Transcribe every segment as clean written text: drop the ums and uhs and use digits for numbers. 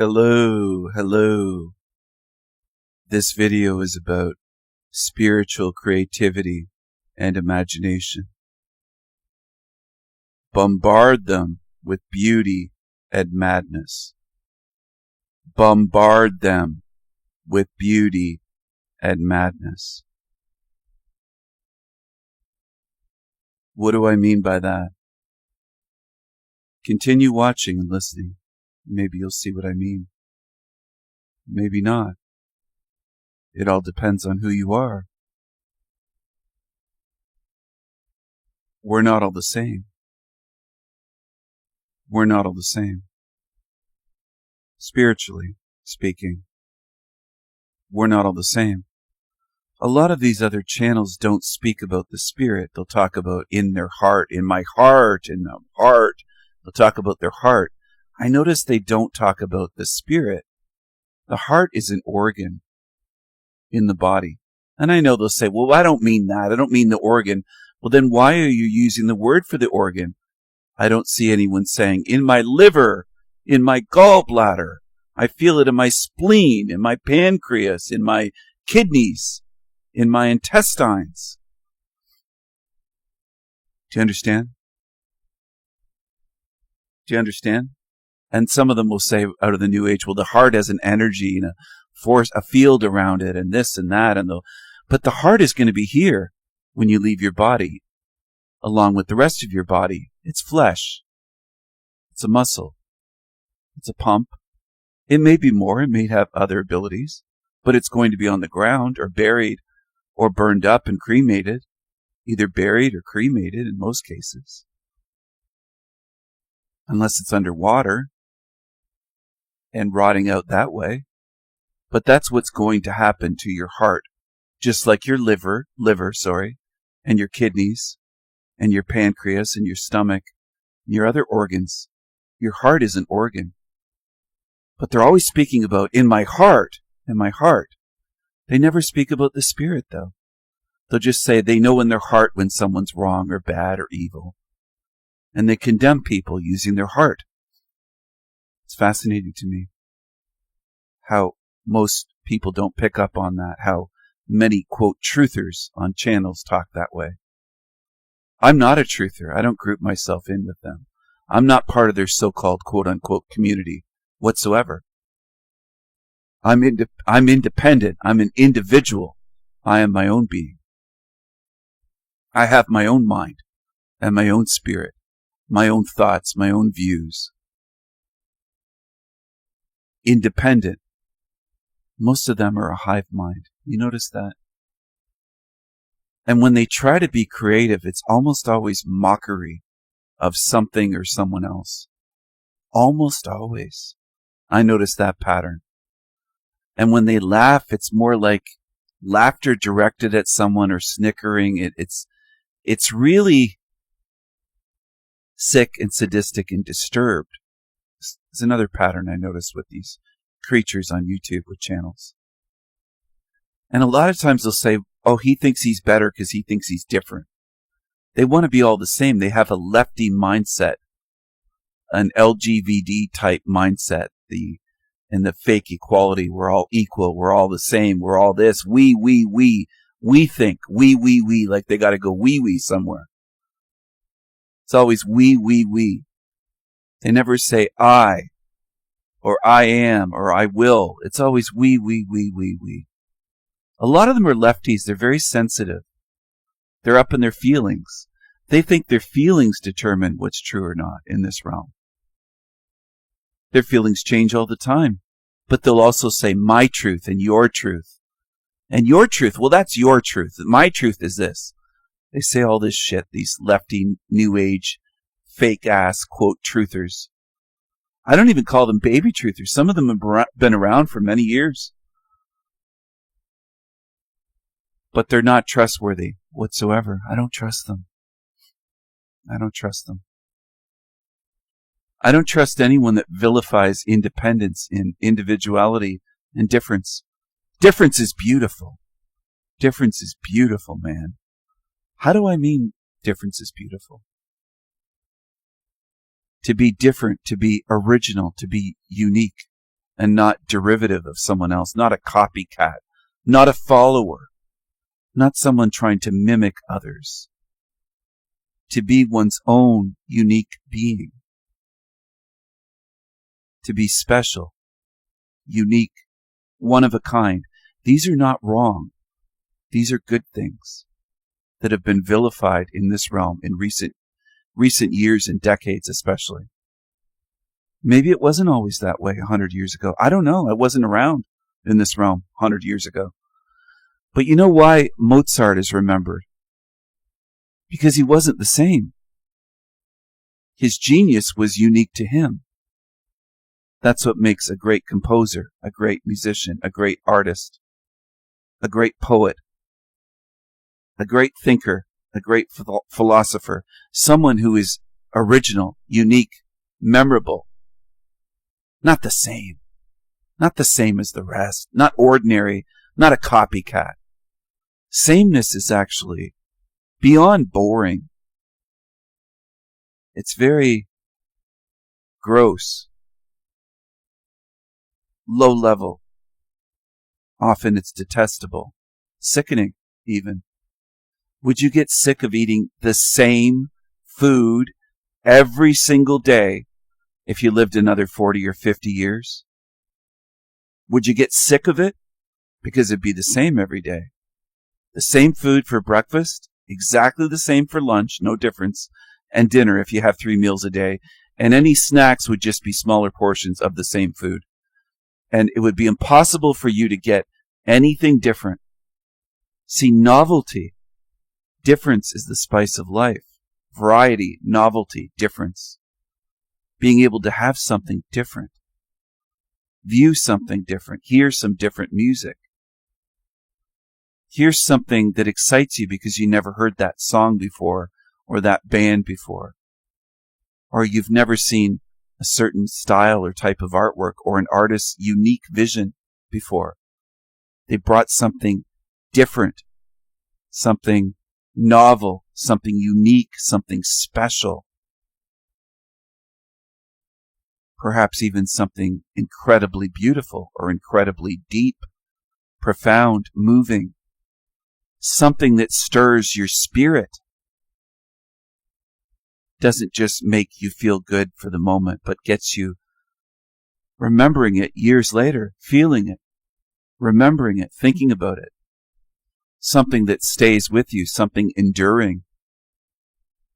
Hello, hello. This video is about spiritual creativity and imagination. Bombard them with beauty and madness. Bombard them with beauty and madness. What do I mean by that? Continue watching and listening. Maybe you'll see what I mean. Maybe not. It all depends on who you are. We're not all the same. We're not all the same. Spiritually speaking, we're not all the same. A lot of these other channels don't speak about the spirit. They'll talk about in their heart, in my heart, in the heart. They'll talk about their heart. I notice they don't talk about the spirit. The heart is an organ in the body. And I know they'll say, well, I don't mean that. I don't mean the organ. Well, then why are you using the word for the organ? I don't see anyone saying, in my liver, in my gallbladder. I feel it in my spleen, in my pancreas, in my kidneys, in my intestines. Do you understand? Do you understand? And some of them will say out of the New Age, well, the heart has an energy and a force, a field around it, and this and that, but the heart is going to be here when you leave your body, along with the rest of your body. It's flesh. It's a muscle. It's a pump. It may be more. It may have other abilities, but it's going to be on the ground or buried or burned up and cremated, either buried or cremated in most cases, unless it's underwater and rotting out that way. But that's what's going to happen to your heart, just like your liver, and your kidneys, and your pancreas, and your stomach, and your other organs. Your heart is an organ. But they're always speaking about, in my heart, in my heart. They never speak about the spirit, though. They'll just say they know in their heart when someone's wrong or bad or evil. And they condemn people using their heart. It's fascinating to me how most people don't pick up on that, how many, quote, truthers on channels talk that way. I'm not a truther. I don't group myself in with them. I'm not part of their so-called, quote, unquote, community whatsoever. I'm independent. I'm an individual. I am my own being. I have my own mind and my own spirit, my own thoughts, my own views. Independent. Most of them are a hive mind. You notice that? And when they try to be creative, it's almost always mockery of something or someone else. Almost always. I notice that pattern. And when they laugh, it's more like laughter directed at someone or snickering. It's really sick and sadistic and disturbed. It's another pattern I noticed with these creatures on YouTube with channels. And a lot of times they'll say, oh, he thinks he's better because he thinks he's different. They want to be all the same. They have a lefty mindset, an LGBT type mindset, and the fake equality. We're all equal. We're all the same. We're all this. We think. We, like they got to go we somewhere. It's always we. They never say I, or I am, or I will. It's always we. A lot of them are lefties. They're very sensitive. They're up in their feelings. They think their feelings determine what's true or not in this realm. Their feelings change all the time. But they'll also say my truth and your truth. And your truth, well, that's your truth. My truth is this. They say all this shit, these lefty, new age, fake ass, quote, truthers. I don't even call them baby truthers. Some of them have been around for many years. But they're not trustworthy whatsoever. I don't trust them. I don't trust them. I don't trust anyone that vilifies independence and individuality and difference. Difference is beautiful. Difference is beautiful, man. How do I mean difference is beautiful? To be different, to be original, to be unique, and not derivative of someone else, not a copycat, not a follower, not someone trying to mimic others. To be one's own unique being. To be special, unique, one of a kind. These are not wrong. These are good things that have been vilified in this realm in recent years and decades especially. Maybe it wasn't always that way 100 years ago. I don't know. I wasn't around in this realm 100 years ago. But you know why Mozart is remembered? Because he wasn't the same. His genius was unique to him. That's what makes a great composer, a great musician, a great artist, a great poet, a great thinker, a great philosopher, someone who is original, unique, memorable. Not the same. Not the same as the rest. Not ordinary. Not a copycat. Sameness is actually beyond boring. It's very gross. Low level. Often it's detestable. Sickening, even. Would you get sick of eating the same food every single day if you lived another 40 or 50 years? Would you get sick of it? Because it'd be the same every day. The same food for breakfast, exactly the same for lunch, no difference, and dinner if you have 3 meals a day, and any snacks would just be smaller portions of the same food. And it would be impossible for you to get anything different. See, novelty, difference is the spice of life. Variety, novelty, difference. Being able to have something different. View something different. Hear some different music. Hear something that excites you because you never heard that song before or that band before. Or you've never seen a certain style or type of artwork or an artist's unique vision before. They brought something different, something novel, something unique, something special. Perhaps even something incredibly beautiful or incredibly deep, profound, moving. Something that stirs your spirit. Doesn't just make you feel good for the moment, but gets you remembering it years later, feeling it, remembering it, thinking about it. Something that stays with you, something enduring.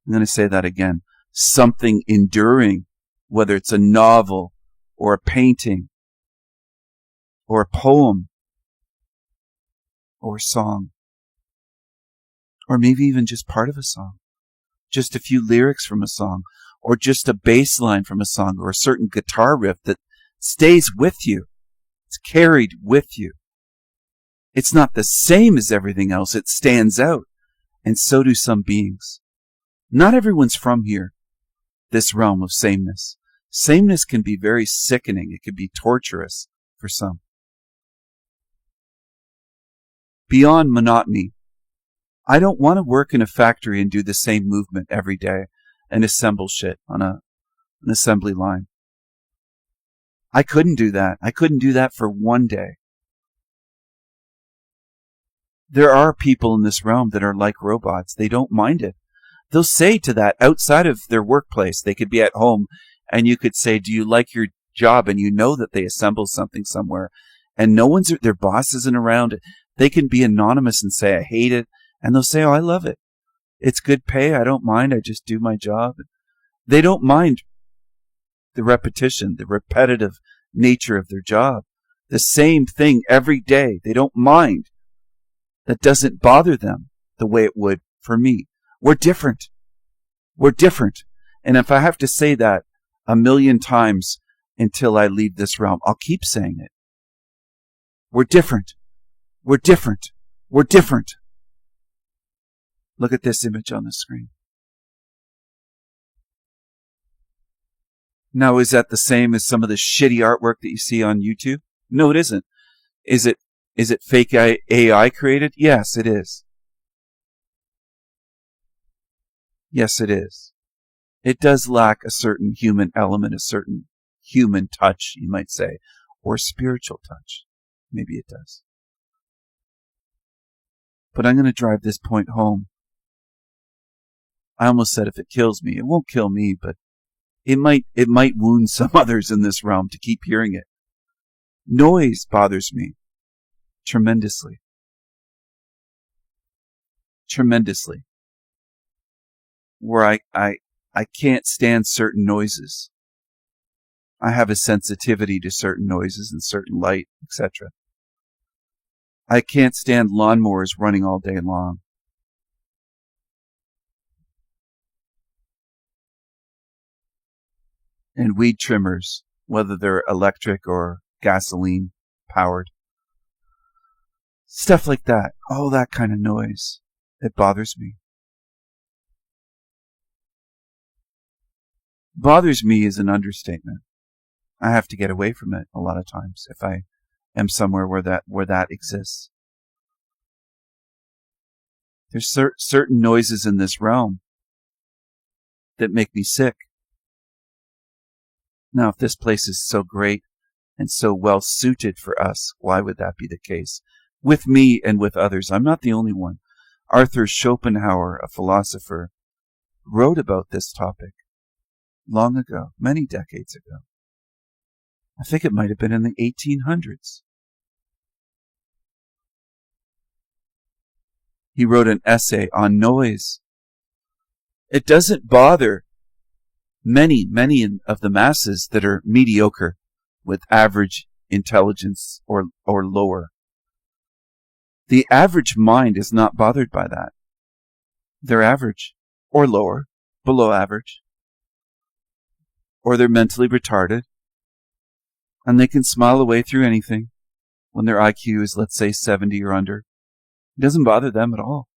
I'm going to say that again. Something enduring, whether it's a novel or a painting or a poem or a song, or maybe even just part of a song. Just a few lyrics from a song, or just a bass line from a song, or a certain guitar riff that stays with you. It's carried with you. It's not the same as everything else. It stands out. And so do some beings. Not everyone's from here, this realm of sameness. Sameness can be very sickening. It can be torturous for some. Beyond monotony, I don't want to work in a factory and do the same movement every day and assemble shit on an assembly line. I couldn't do that. I couldn't do that for one day. There are people in this realm that are like robots. They don't mind it. They'll say to that outside of their workplace. They could be at home and you could say, do you like your job? And you know that they assemble something somewhere and their boss isn't around. They can be anonymous and say, I hate it. And they'll say, oh, I love it. It's good pay. I don't mind. I just do my job. They don't mind the repetition, the repetitive nature of their job. The same thing every day. They don't mind. That doesn't bother them the way it would for me. We're different. We're different. And if I have to say that 1,000,000 times until I leave this realm, I'll keep saying it. We're different. We're different. We're different. Look at this image on the screen. Now, is that the same as some of the shitty artwork that you see on YouTube? No, it isn't. Is it fake AI created? Yes, it is. Yes, it is. It does lack a certain human element, a certain human touch, you might say, or spiritual touch. Maybe it does. But I'm going to drive this point home. I almost said if it kills me, it won't kill me, but it might wound some others in this realm to keep hearing it. Noise bothers me tremendously. Tremendously. Where I can't stand certain noises. I have a sensitivity to certain noises and certain light, etc. I can't stand lawnmowers running all day long. And weed trimmers, whether they're electric or gasoline powered. Stuff like that. All that kind of noise. It bothers me. Bothers me is an understatement. I have to get away from it a lot of times if I am somewhere where that exists. There's certain noises in this realm that make me sick. Now, if this place is so great and so well suited for us, why would that be the case? With me and with others. I'm not the only one. Arthur Schopenhauer, a philosopher, wrote about this topic long ago, many decades ago. I think it might have been in the 1800s. He wrote an essay on noise. It doesn't bother many of the masses that are mediocre with average intelligence or lower. The average mind is not bothered by that. They're average or lower, below average. Or they're mentally retarded. And they can smile away through anything when their IQ is, let's say, 70 or under. It doesn't bother them at all.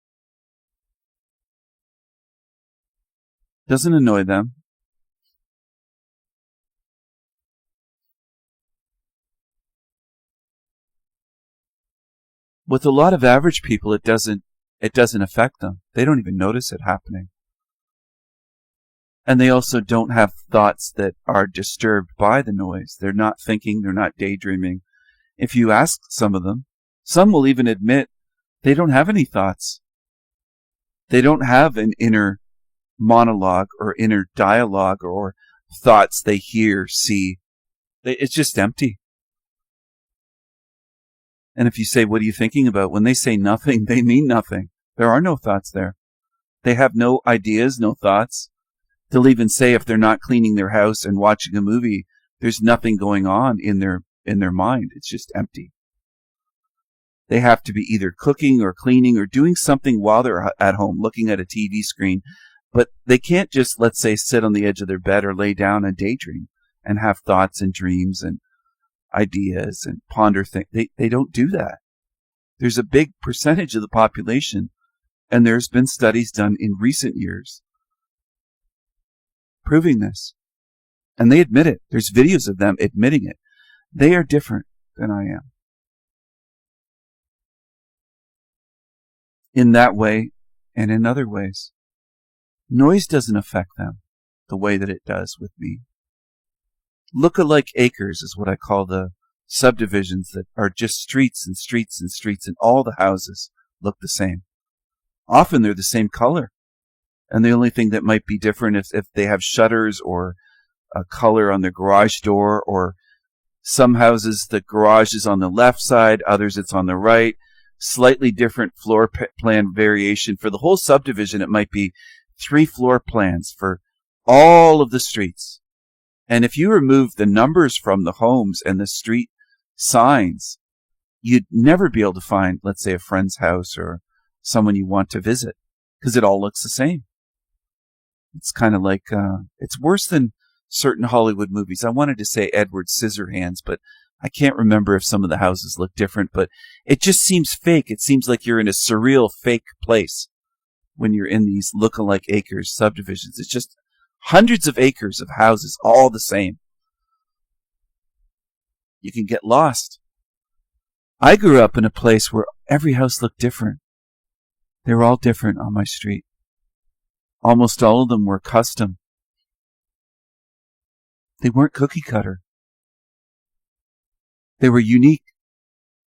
Doesn't annoy them. With a lot of average people, it doesn't affect them. They don't even notice it happening. And they also don't have thoughts that are disturbed by the noise. They're not thinking, they're not daydreaming. If you ask some of them, some will even admit they don't have any thoughts. They don't have an inner monologue or inner dialogue or thoughts they hear, see. It's just empty. And if you say, what are you thinking about? When they say nothing, they mean nothing. There are no thoughts there. They have no ideas, no thoughts. They'll even say if they're not cleaning their house and watching a movie, there's nothing going on in their mind. It's just empty. They have to be either cooking or cleaning or doing something while they're at home, looking at a TV screen. But they can't just, let's say, sit on the edge of their bed or lay down and daydream and have thoughts and dreams and ideas and ponder things. They don't do that. There's a big percentage of the population, and there's been studies done in recent years proving this. And they admit it. There's videos of them admitting it. They are different than I am. In that way and in other ways. Noise doesn't affect them the way that it does with me. Look-alike acres is what I call the subdivisions that are just streets and streets and streets, and all the houses look the same. Often they're the same color. And the only thing that might be different is if they have shutters or a color on the garage door, or some houses, the garage is on the left side, others it's on the right. Slightly different floor plan variation. For the whole subdivision, it might be 3 floor plans for all of the streets. And if you remove the numbers from the homes and the street signs, you'd never be able to find, let's say, a friend's house or someone you want to visit, because it all looks the same. It's kind of like, it's worse than certain Hollywood movies. I wanted to say Edward Scissorhands, but I can't remember if some of the houses look different, but it just seems fake. It seems like you're in a surreal, fake place when you're in these look-alike acres subdivisions. It's just hundreds of acres of houses, all the same. You can get lost. I grew up in a place where every house looked different. They were all different on my street. Almost all of them were custom. They weren't cookie cutter. They were unique.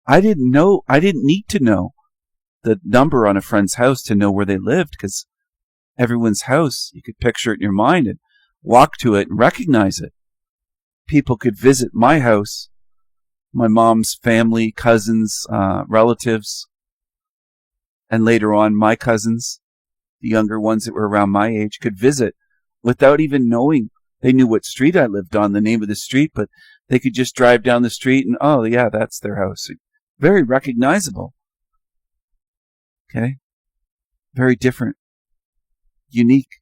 I didn't need to know the number on a friend's house to know where they lived, because everyone's house, you could picture it in your mind and walk to it and recognize it. People could visit my house, my mom's family, cousins, relatives, and later on my cousins, the younger ones that were around my age, could visit without even knowing. They knew what street I lived on, the name of the street, but they could just drive down the street and, oh yeah, that's their house. Very recognizable. Okay? Very different. Unique.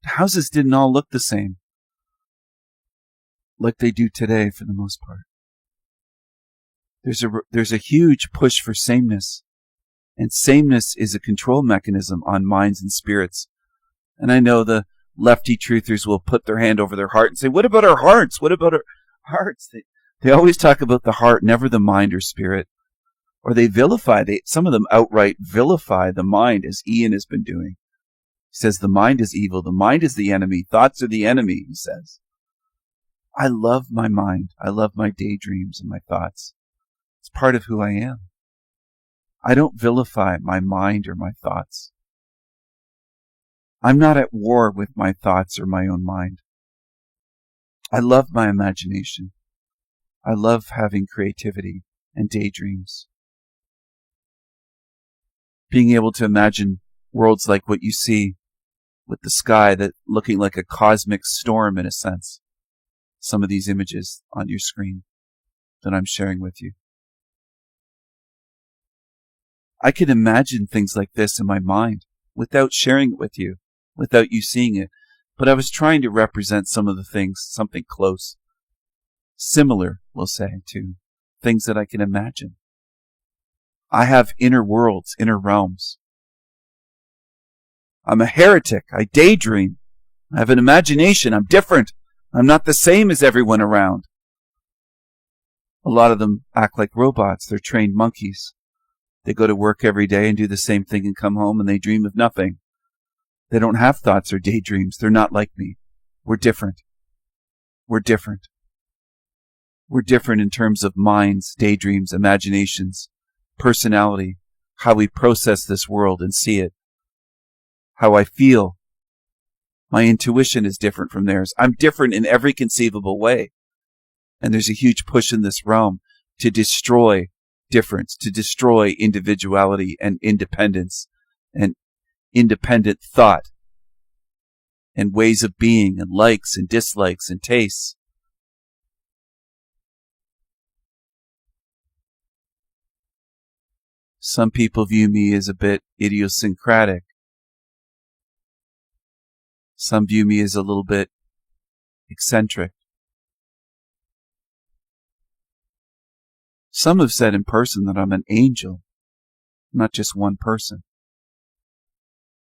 The houses didn't all look the same, like they do today for the most part. There's a huge push for sameness, and sameness is a control mechanism on minds and spirits. And I know the lefty truthers will put their hand over their heart and say, what about our hearts? What about our hearts? They always talk about the heart, never the mind or spirit. Or they vilify, some of them outright vilify the mind, as Ian has been doing. He says the mind is evil, the mind is the enemy, thoughts are the enemy, he says. I love my mind. I love my daydreams and my thoughts. It's part of who I am. I don't vilify my mind or my thoughts. I'm not at war with my thoughts or my own mind. I love my imagination. I love having creativity and daydreams. Being able to imagine worlds like what you see with the sky, that looking like a cosmic storm in a sense. Some of these images on your screen that I'm sharing with you. I can imagine things like this in my mind without sharing it with you, without you seeing it. But I was trying to represent some of the things, something close, similar, we'll say, to things that I can imagine. I have inner worlds, inner realms. I'm a heretic. I daydream. I have an imagination. I'm different. I'm not the same as everyone around. A lot of them act like robots. They're trained monkeys. They go to work every day and do the same thing and come home and they dream of nothing. They don't have thoughts or daydreams. They're not like me. We're different. We're different. We're different in terms of minds, daydreams, imaginations, personality, how we process this world and see it, how I feel. My intuition is different from theirs. I'm different in every conceivable way. And there's a huge push in this realm to destroy difference, to destroy individuality and independence and independent thought and ways of being and likes and dislikes and tastes. Some people view me as a bit idiosyncratic. Some view me as a little bit eccentric. Some have said in person that I'm an angel, not just one person,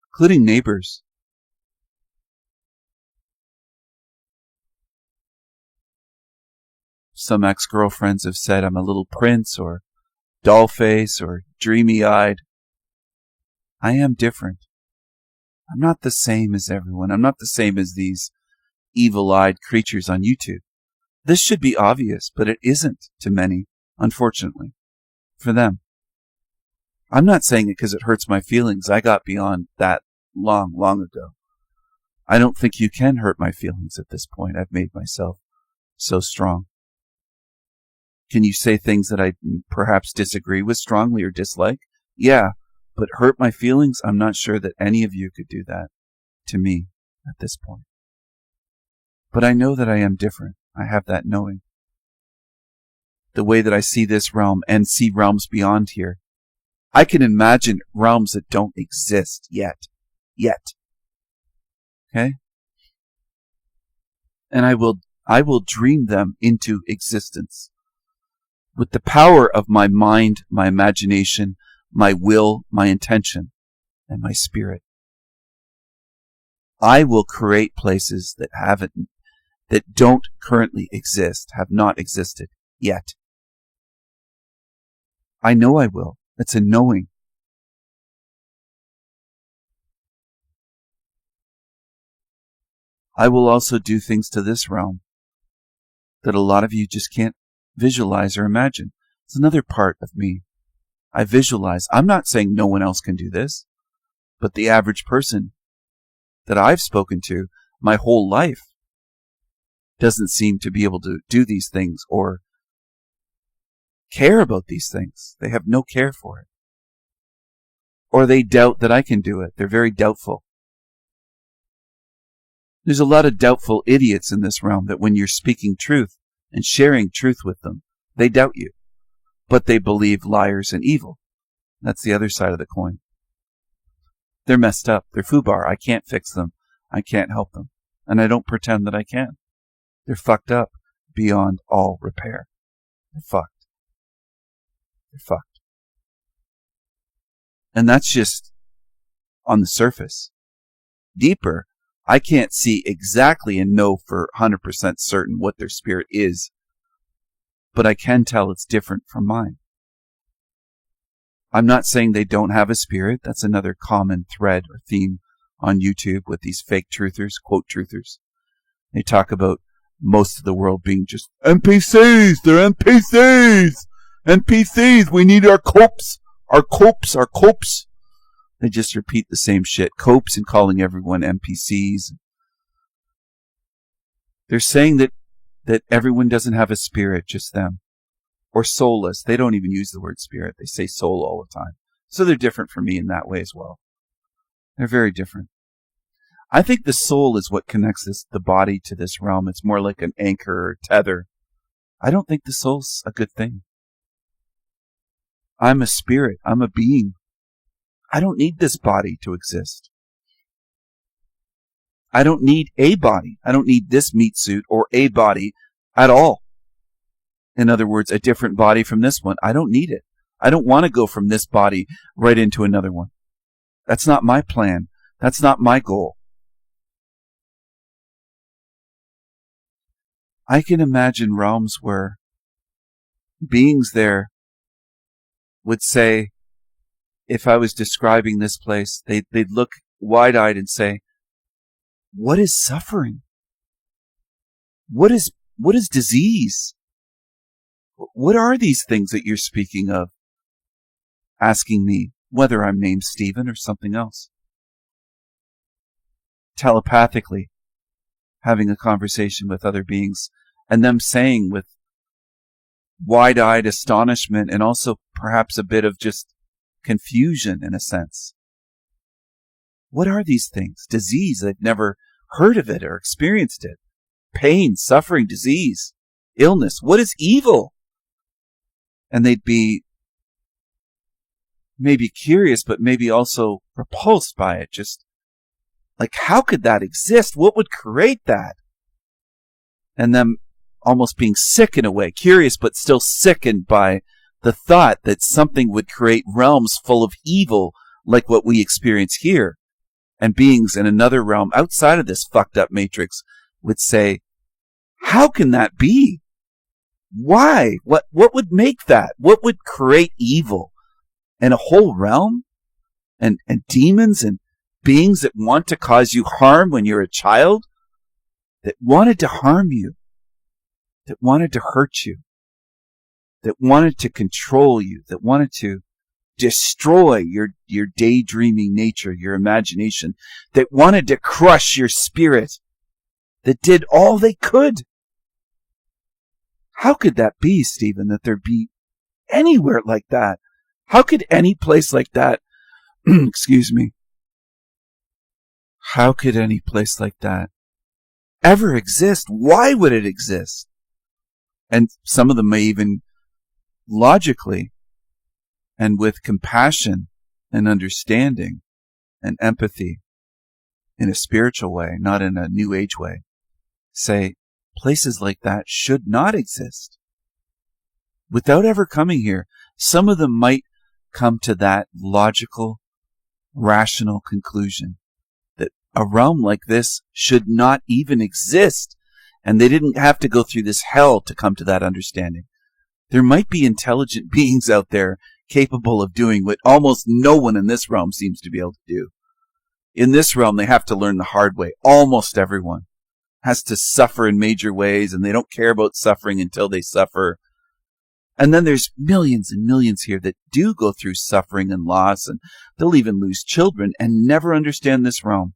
including neighbors. Some ex-girlfriends have said I'm a little prince or doll face or dreamy-eyed. I am different. I'm not the same as everyone. I'm not the same as these evil-eyed creatures on YouTube. This should be obvious, but it isn't to many, unfortunately, for them. I'm not saying it because it hurts my feelings. I got beyond that long ago. I don't think you can hurt my feelings at this point. I've made myself so strong. Can you say things that I perhaps disagree with strongly or dislike? Yeah, but hurt my feelings? I'm not sure that any of you could do that to me at this point. But I know that I am different. I have that knowing. The way that I see this realm and see realms beyond here, I can imagine realms that don't exist yet. Okay? And I will dream them into existence. With the power of my mind, my imagination, my will, my intention, and my spirit. I will create places that don't currently exist, have not existed yet. I know I will. It's a knowing. I will also do things to this realm that a lot of you just can't visualize or imagine. It's another part of me. I visualize. I'm not saying no one else can do this, but the average person that I've spoken to my whole life doesn't seem to be able to do these things or care about these things. They have no care for it. Or they doubt that I can do it. They're very doubtful. There's a lot of doubtful idiots in this realm that when you're speaking truth and sharing truth with them, they doubt you. But they believe liars and evil. That's the other side of the coin. They're messed up. They're foobar. I can't fix them. I can't help them. And I don't pretend that I can. They're fucked up beyond all repair. They're fucked. They're fucked. And that's just on the surface. Deeper, I can't see exactly and know for 100% certain what their spirit is, but I can tell it's different from mine. I'm not saying they don't have a spirit. That's another common thread or theme on YouTube with these fake truthers, quote truthers. They talk about most of the world being just NPCs. They're NPCs. NPCs. We need our copes. Our copes. They just repeat the same shit. Copes and calling everyone NPCs. They're saying that everyone doesn't have a spirit, just them. Or soulless. They don't even use the word spirit. They say soul all the time. So they're different from me in that way as well. They're very different. I think the soul is what connects the body to this realm. It's more like an anchor or tether. I don't think the soul's a good thing. I'm a spirit. I'm a being. I don't need this body to exist. I don't need a body. I don't need this meat suit or a body at all. In other words, a different body from this one. I don't need it. I don't want to go from this body right into another one. That's not my plan. That's not my goal. I can imagine realms where beings there would say, if I was describing this place, they'd look wide-eyed and say, what is suffering? What is disease? What are these things that you're speaking of? Asking me whether I'm named Stephen or something else. Telepathically having a conversation with other beings and them saying with wide-eyed astonishment and also perhaps a bit of just confusion in a sense. What are these things? Disease. They've never heard of it or experienced it. Pain, suffering, disease, illness. What is evil? And they'd be maybe curious, but maybe also repulsed by it. Just like, how could that exist? What would create that? And them almost being sick in a way, curious, but still sickened by the thought that something would create realms full of evil like what we experience here. And beings in another realm outside of this fucked up matrix would say, how can that be? Why? What would make that? What would create evil? And a whole realm? And demons and beings that want to cause you harm when you're a child? That wanted to harm you? That wanted to hurt you? That wanted to control you? That wanted to destroy your daydreaming nature, your imagination? That wanted to crush your spirit? That did all they could? How could that be, Stephen, that there be anywhere like that? How could any place like that, excuse me, how could any place like that ever exist? Why would it exist? And some of them may even logically and with compassion and understanding and empathy in a spiritual way, not in a new age way, say, places like that should not exist. Without ever coming here, some of them might come to that logical, rational conclusion that a realm like this should not even exist, and they didn't have to go through this hell to come to that understanding. There might be intelligent beings out there capable of doing what almost no one in this realm seems to be able to do. In this realm, they have to learn the hard way. Almost everyone. has to suffer in major ways, and they don't care about suffering until they suffer. And then there's millions and millions here that do go through suffering and loss, and they'll even lose children and never understand this realm,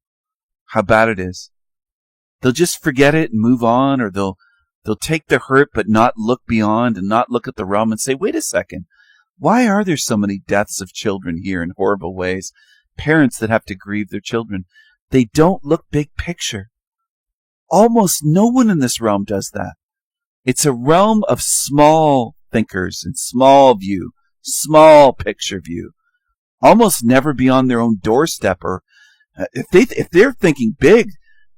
how bad it is. They'll just forget it and move on, or they'll take the hurt but not look beyond and not look at the realm and say, wait a second, why are there so many deaths of children here in horrible ways? Parents that have to grieve their children. They don't look big picture. Almost no one in this realm does that. It's a realm of small thinkers and small view, small picture view, almost never beyond their own doorstep. Or if they're thinking big,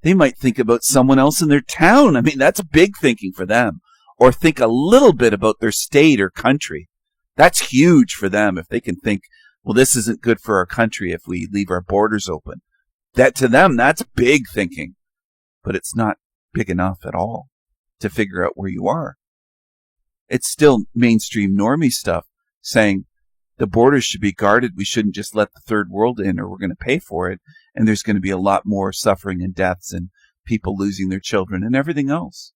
they might think about someone else in their town. I mean, that's big thinking for them. Or think a little bit about their state or country. That's huge for them if they can think, well, this isn't good for our country if we leave our borders open. That to them, that's big thinking. But it's not big enough at all to figure out where you are. It's still mainstream normie stuff saying the borders should be guarded. We shouldn't just let the third world in, or we're going to pay for it. And there's going to be a lot more suffering and deaths and people losing their children and everything else.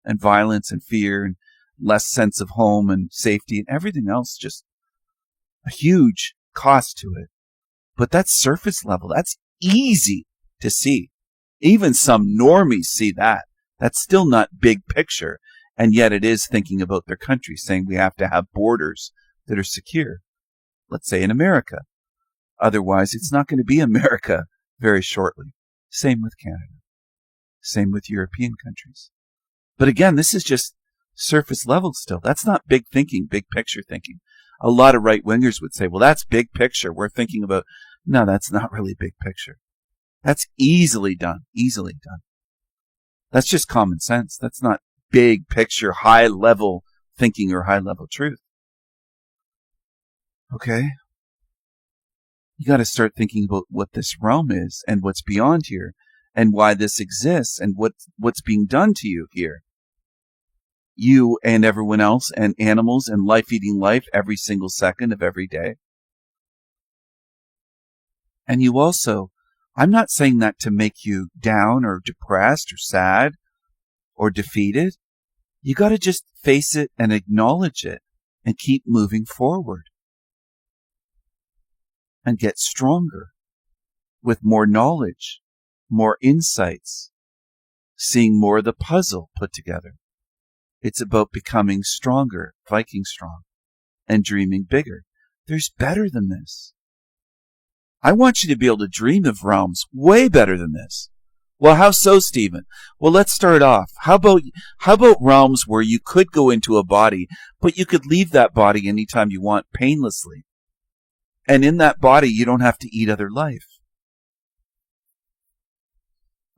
And violence and fear and less sense of home and safety and everything else. Just a huge cost to it. But that's surface level. That's easy to see. Even some normies see that. That's still not big picture. And yet it is thinking about their country, saying we have to have borders that are secure. Let's say in America. Otherwise, it's not going to be America very shortly. Same with Canada. Same with European countries. But again, this is just surface level still. That's not big thinking, big picture thinking. A lot of right-wingers would say, well, that's big picture. We're thinking about, no, that's not really big picture. That's easily done. Easily done. That's just common sense. That's not big picture, high level thinking or high level truth. Okay? You got to start thinking about what this realm is and what's beyond here and why this exists and what's being done to you here. You and everyone else and animals and life eating life every single second of every day. And you also, I'm not saying that to make you down or depressed or sad or defeated. You got to just face it and acknowledge it and keep moving forward and get stronger with more knowledge, more insights, seeing more of the puzzle put together. It's about becoming stronger, Viking strong, and dreaming bigger. There's better than this. I want you to be able to dream of realms way better than this. Well, how so, Stephen? Well, let's start off. How about realms where you could go into a body, but you could leave that body anytime you want painlessly. And in that body, you don't have to eat other life.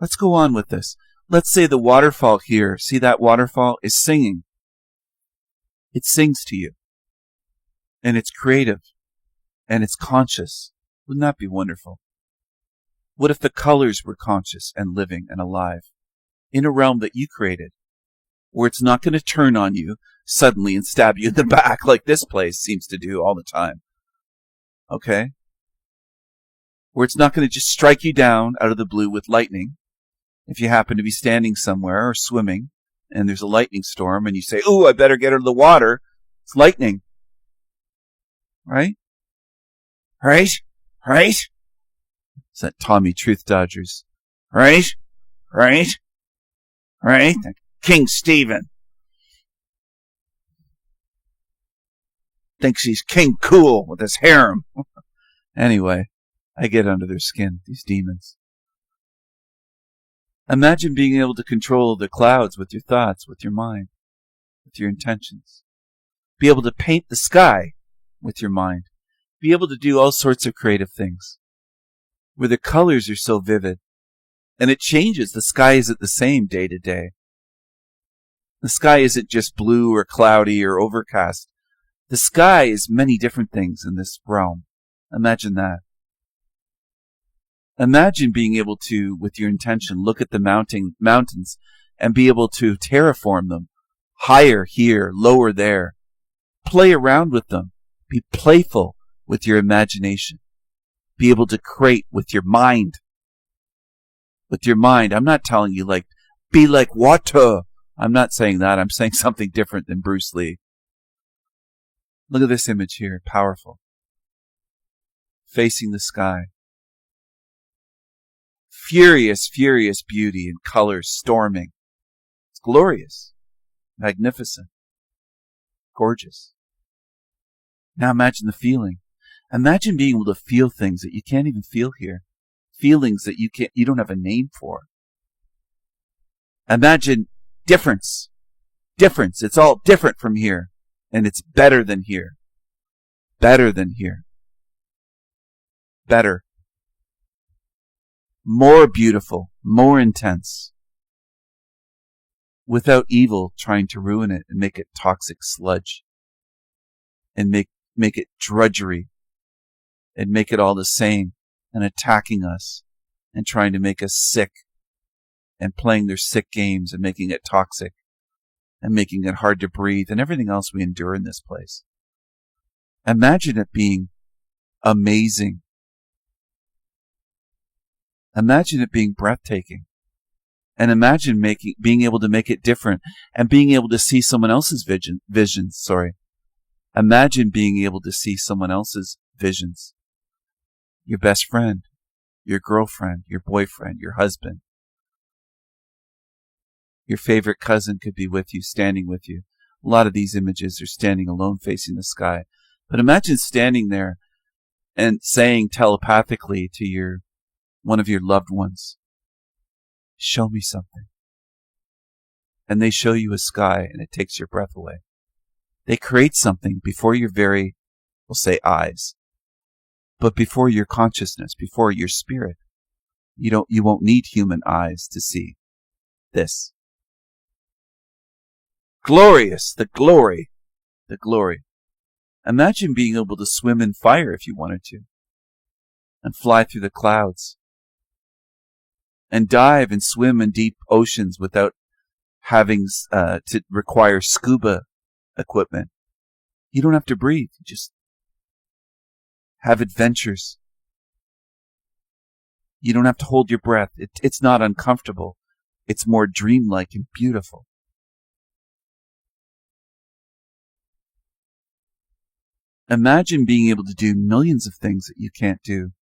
Let's go on with this. Let's say the waterfall here, see that waterfall, is singing. It sings to you. And it's creative. And it's conscious. Wouldn't that be wonderful? What if the colors were conscious and living and alive in a realm that you created, where it's not going to turn on you suddenly and stab you in the back like this place seems to do all the time? Okay? Where it's not going to just strike you down out of the blue with lightning if you happen to be standing somewhere or swimming and there's a lightning storm and you say, "Ooh, I better get out of the water. It's lightning." Right? Right? Right? It's that Tommy Truth Dodgers. Right? Right? Right? King Stephen thinks he's King Cool with his harem. Anyway, I get under their skin, these demons. Imagine being able to control the clouds with your thoughts, with your mind, with your intentions. Be able to paint the sky with your mind. Be able to do all sorts of creative things where the colors are so vivid and it changes. The sky isn't the same day to day. The sky isn't just blue or cloudy or overcast. The sky is many different things in this realm. Imagine that. Imagine being able to, with your intention, look at the mountains and be able to terraform them. Higher here, lower there. Play around with them. Be playful with your imagination. Be able to create with your mind. With your mind. I'm not telling you like Be like water. I'm not saying that. I'm saying something different than Bruce Lee. Look at this image here. Powerful. Facing the sky. Furious, furious beauty and colors storming. It's glorious. Magnificent. Gorgeous. Now imagine the feeling. Imagine being able to feel things that you can't even feel here. Feelings that you don't have a name for. Imagine difference. Difference. It's all different from here. And it's better than here. Better than here. Better. More beautiful. More intense. Without evil trying to ruin it and make it toxic sludge. And make it drudgery. And make it all the same. And attacking us. And trying to make us sick. And playing their sick games and making it toxic. And making it hard to breathe. And everything else we endure in this place. Imagine it being amazing. Imagine it being breathtaking. And imagine being able to make it different and being able to see someone else's visions. Imagine being able to see someone else's visions. Your best friend, your girlfriend, your boyfriend, your husband. Your favorite cousin could be with you, standing with you. A lot of these images are standing alone facing the sky. But imagine standing there and saying telepathically to one of your loved ones, show me something. And they show you a sky and it takes your breath away. They create something before your very, we'll say eyes, but before your consciousness, before your spirit. You won't need human eyes to see this. Glorious, the glory, the glory. Imagine being able to swim in fire if you wanted to, and fly through the clouds, and dive and swim in deep oceans without having to require scuba equipment. You don't have to breathe. You just have adventures. You don't have to hold your breath. It's not uncomfortable. It's more dreamlike and beautiful. Imagine being able to do millions of things that you can't do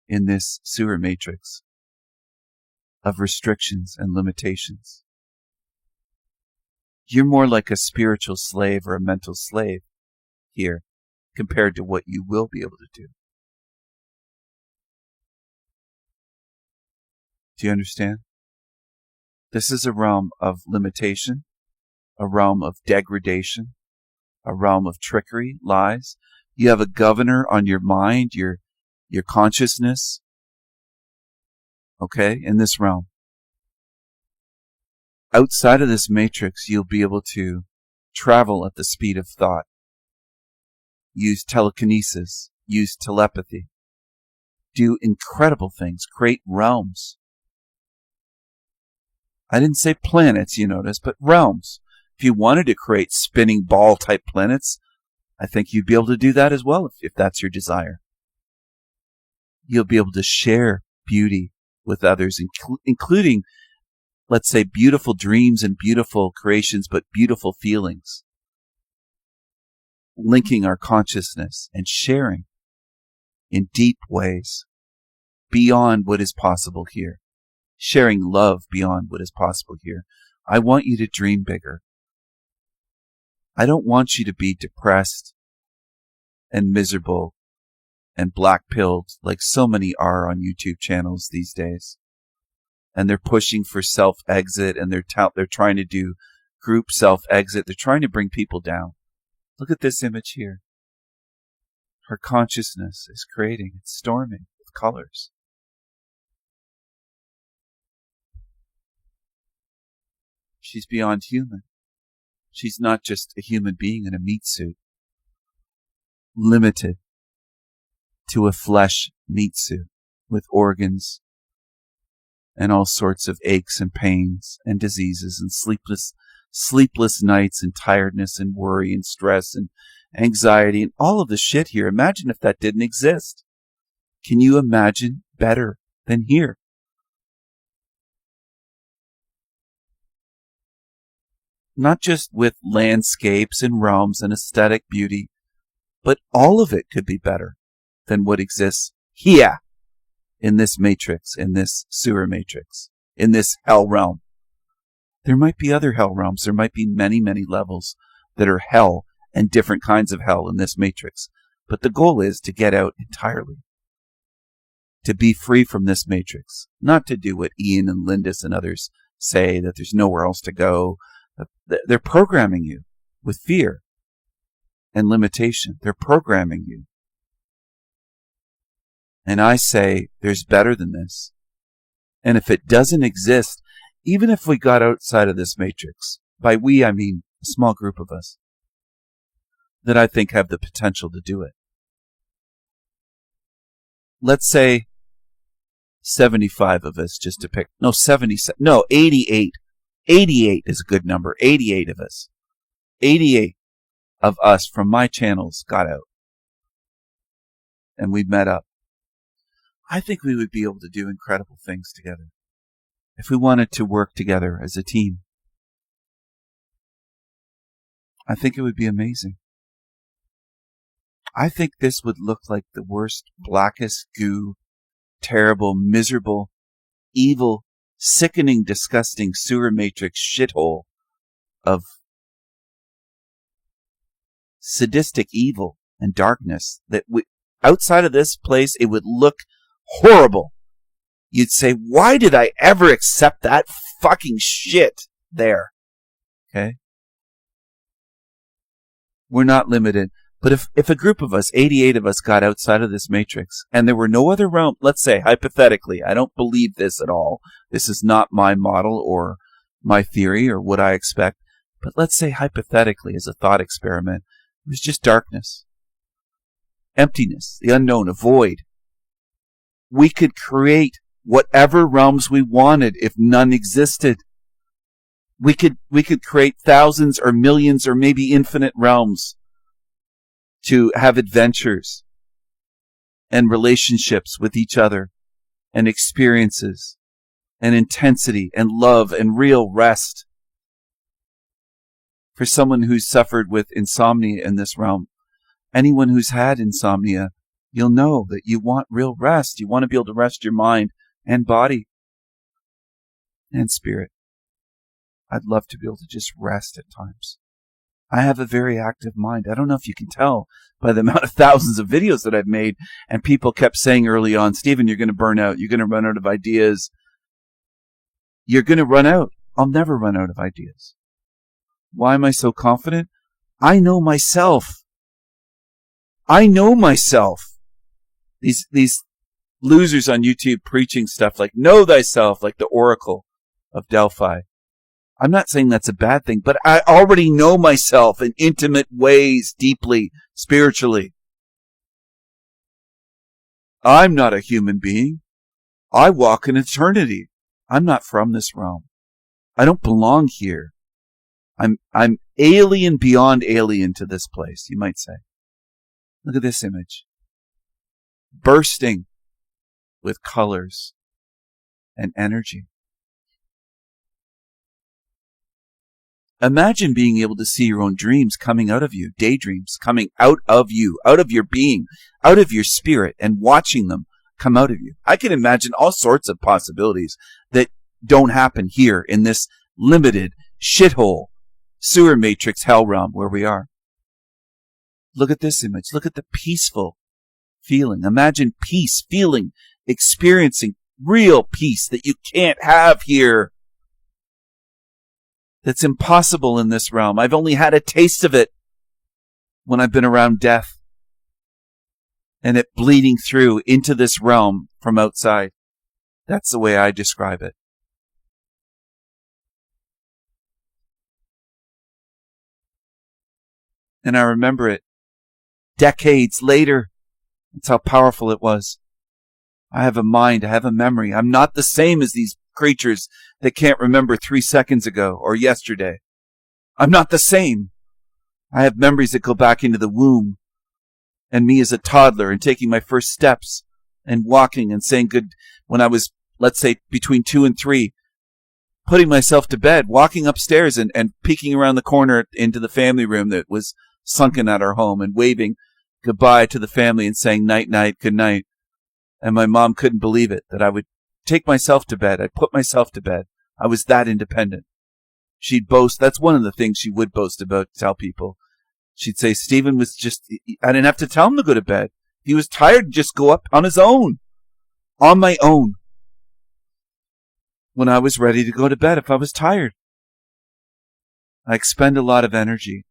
in this sewer matrix of restrictions and limitations. You're more like a spiritual slave or a mental slave here compared to what you will be able to do. Do you understand? This is a realm of limitation, a realm of degradation, a realm of trickery, lies. You have a governor on your mind, your consciousness, okay, in this realm. Outside of this matrix, you'll be able to travel at the speed of thought, use telekinesis, use telepathy, do incredible things, create realms. I didn't say planets, you notice, but realms. If you wanted to create spinning ball type planets, I think you'd be able to do that as well if that's your desire. You'll be able to share beauty with others, including, let's say, beautiful dreams and beautiful creations, but beautiful feelings. Linking our consciousness and sharing in deep ways beyond what is possible here. Sharing love beyond what is possible here. I want you to dream bigger. I don't want you to be depressed and miserable and black-pilled like so many are on YouTube channels these days. And they're pushing for self-exit, and they're trying to do group self-exit. They're trying to bring people down. Look at this image here. Her consciousness is creating, it's storming with colors. She's beyond human. She's not just a human being in a meat suit, limited to a flesh meat suit with organs and all sorts of aches and pains and diseases and sleepless nights and tiredness and worry and stress and anxiety and all of the shit here. Imagine if that didn't exist. Can you imagine better than here? not just with landscapes and realms and aesthetic beauty, but all of it could be better than what exists here in this matrix, in this sewer matrix, in this hell realm. There might be other hell realms. There might be many, many levels that are hell and different kinds of hell in this matrix. But the goal is to get out entirely, to be free from this matrix, not to do what Ian and Lindis and others say, that there's nowhere else to go. They're programming you with fear and limitation. They're programming you. And I say there's better than this. And if it doesn't exist, even if we got outside of this matrix, by we I mean a small group of us, that I think have the potential to do it. Let's say 75 of us, just to pick, 88. 88 is a good number. 88 of us. 88 of us from my channels got out. And we met up. I think we would be able to do incredible things together if we wanted to work together as a team. I think it would be amazing. I think this would look like the worst, blackest goo, terrible, miserable, evil, sickening, disgusting sewer matrix shithole of sadistic evil and darkness that outside of this place, it would look horrible. You'd say, why did I ever accept that fucking shit there? Okay? We're not limited. But if a group of us, 88 of us, got outside of this matrix, and there were no other realm, let's say, hypothetically, I don't believe this at all. This is not my model or my theory or what I expect. But let's say, hypothetically, as a thought experiment, it was just darkness, emptiness, the unknown, a void. We could create whatever realms we wanted if none existed. We could create thousands or millions or maybe infinite realms to have adventures and relationships with each other and experiences and intensity and love and real rest. For someone who's suffered with insomnia in this realm, anyone who's had insomnia, you'll know that you want real rest. You want to be able to rest your mind and body and spirit. I'd love to be able to just rest at times. I have a very active mind. I don't know if you can tell by the amount of thousands of videos that I've made, and people kept saying early on, Stephen, you're going to burn out. You're going to run out of ideas. You're going to run out. I'll never run out of ideas. Why am I so confident? I know myself. I know myself. These losers on YouTube preaching stuff like know thyself, like the Oracle of Delphi. I'm not saying that's a bad thing, but I already know myself in intimate ways, deeply, spiritually. I'm not a human being. I walk in eternity. I'm not from this realm. I don't belong here. I'm alien beyond alien to this place, you might say. Look at this image. Bursting with colors and energy. Imagine being able to see your own dreams coming out of you, daydreams coming out of you, out of your being, out of your spirit, and watching them come out of you. I can imagine all sorts of possibilities that don't happen here in this limited shithole sewer matrix hell realm where we are. Look at this image. Look at the peaceful feeling. Imagine peace, feeling, experiencing real peace that you can't have here. That's impossible in this realm. I've only had a taste of it when I've been around death and it bleeding through into this realm from outside. That's the way I describe it. And I remember it decades later. That's how powerful it was. I have a mind. I have a memory. I'm not the same as these creatures that can't remember 3 seconds ago or yesterday. I'm not the same. I have memories that go back into the womb and me as a toddler and taking my first steps and walking and saying good when I was, let's say, between 2 and 3. putting myself to bed, walking upstairs and peeking around the corner into the family room that was sunken at our home and waving goodbye to the family and saying night, night, good night. And my mom couldn't believe it, that I would take myself to bed. I'd put myself to bed. I was that independent. She'd boast. That's one of the things she would boast about, tell people. She'd say, Stephen was just, I didn't have to tell him to go to bed. He was tired, just go up on his own, on my own. When I was ready to go to bed, if I was tired. I expend a lot of energy.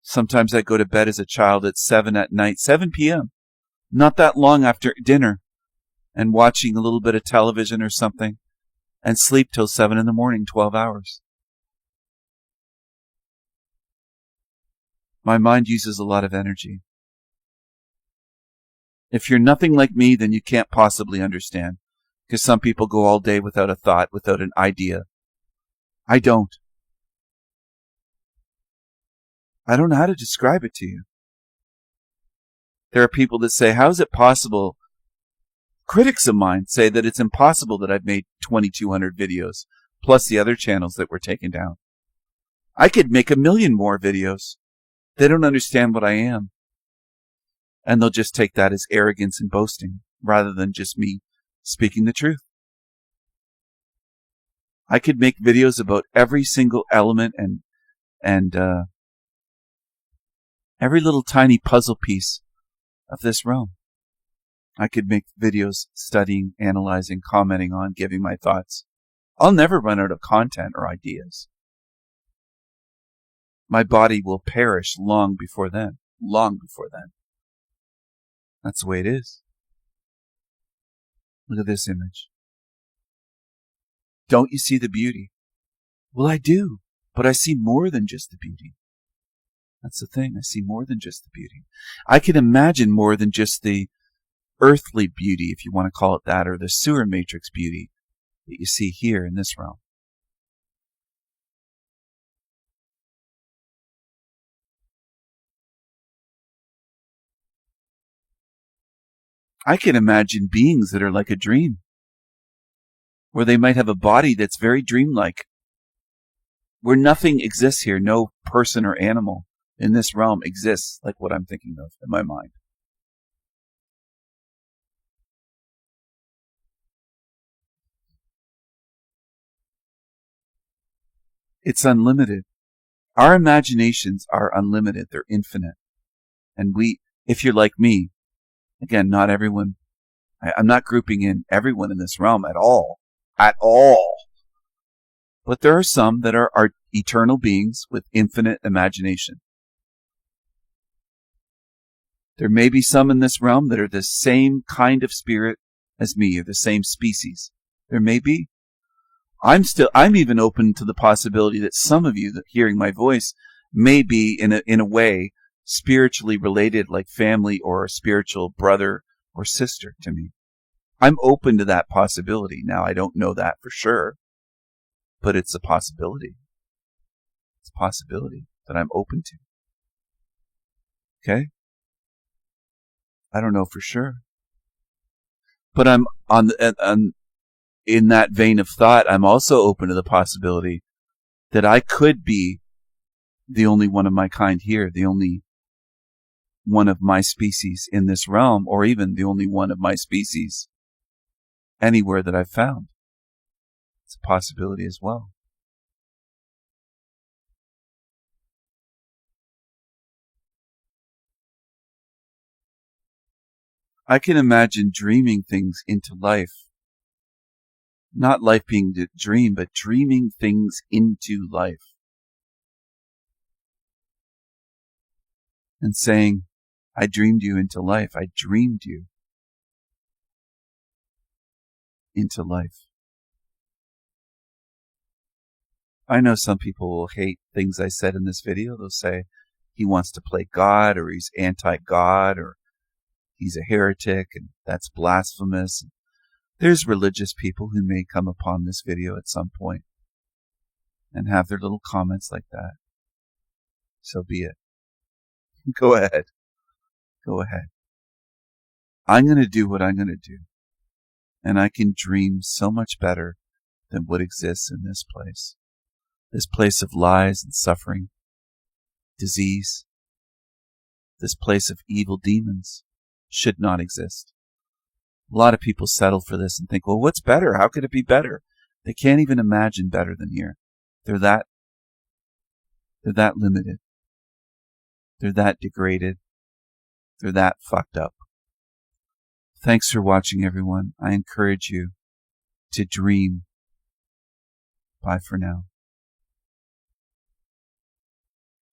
Sometimes I go to bed as a child at 7 at night, 7 p.m., not that long after dinner, and watching a little bit of television or something, and sleep till 7 in the morning, 12 hours. My mind uses a lot of energy. If you're nothing like me, then you can't possibly understand, because some people go all day without a thought, without an idea. I don't. I don't know how to describe it to you. There are people that say, how is it possible? Critics of mine say that it's impossible that I've made 2,200 videos, plus the other channels that were taken down. I could make 1 million more videos. They don't understand what I am. And they'll just take that as arrogance and boasting, rather than just me speaking the truth. I could make videos about every single element and every little tiny puzzle piece of this realm. I could make videos studying, analyzing, commenting on, giving my thoughts. I'll never run out of content or ideas. My body will perish long before then. Long before then. That's the way it is. Look at this image. Don't you see the beauty? Well, I do, but I see more than just the beauty. That's the thing. I see more than just the beauty. I can imagine more than just the earthly beauty, if you want to call it that, or the sewer matrix beauty that you see here in this realm. I can imagine beings that are like a dream, where they might have a body that's very dreamlike, where nothing exists here, no person or animal in this realm exists like what I'm thinking of in my mind. It's unlimited. Our imaginations are unlimited. They're infinite. And if you're like me, again, not everyone, I'm not grouping in everyone in this realm at all. At all. But there are some that are eternal beings with infinite imagination. There may be some in this realm that are the same kind of spirit as me, or the same species. There may be. I'm even open to the possibility that some of you that hearing my voice may be in a way spiritually related, like family or a spiritual brother or sister to me. I'm open to that possibility. Now, I don't know that for sure, but it's a possibility. It's a possibility that I'm open to. Okay? I don't know for sure. But I'm in that vein of thought, I'm also open to the possibility that I could be the only one of my kind here, the only one of my species in this realm, or even the only one of my species anywhere that I've found. It's a possibility as well. I can imagine dreaming things into life. Not life being the dream, but dreaming things into life. And saying, I dreamed you into life. I dreamed you into life. I know some people will hate things I said in this video. They'll say he wants to play God, or he's anti-God, or he's a heretic, and that's blasphemous. There's religious people who may come upon this video at some point and have their little comments like that. So be it. Go ahead. Go ahead. I'm going to do what I'm going to do. And I can dream so much better than what exists in this place. This place of lies and suffering, disease, this place of evil demons should not exist. A lot of people settle for this and think, well, what's better? How could it be better? They can't even imagine better than here. They're that limited. They're that degraded. They're that fucked up. Thanks for watching, everyone. I encourage you to dream. Bye for now.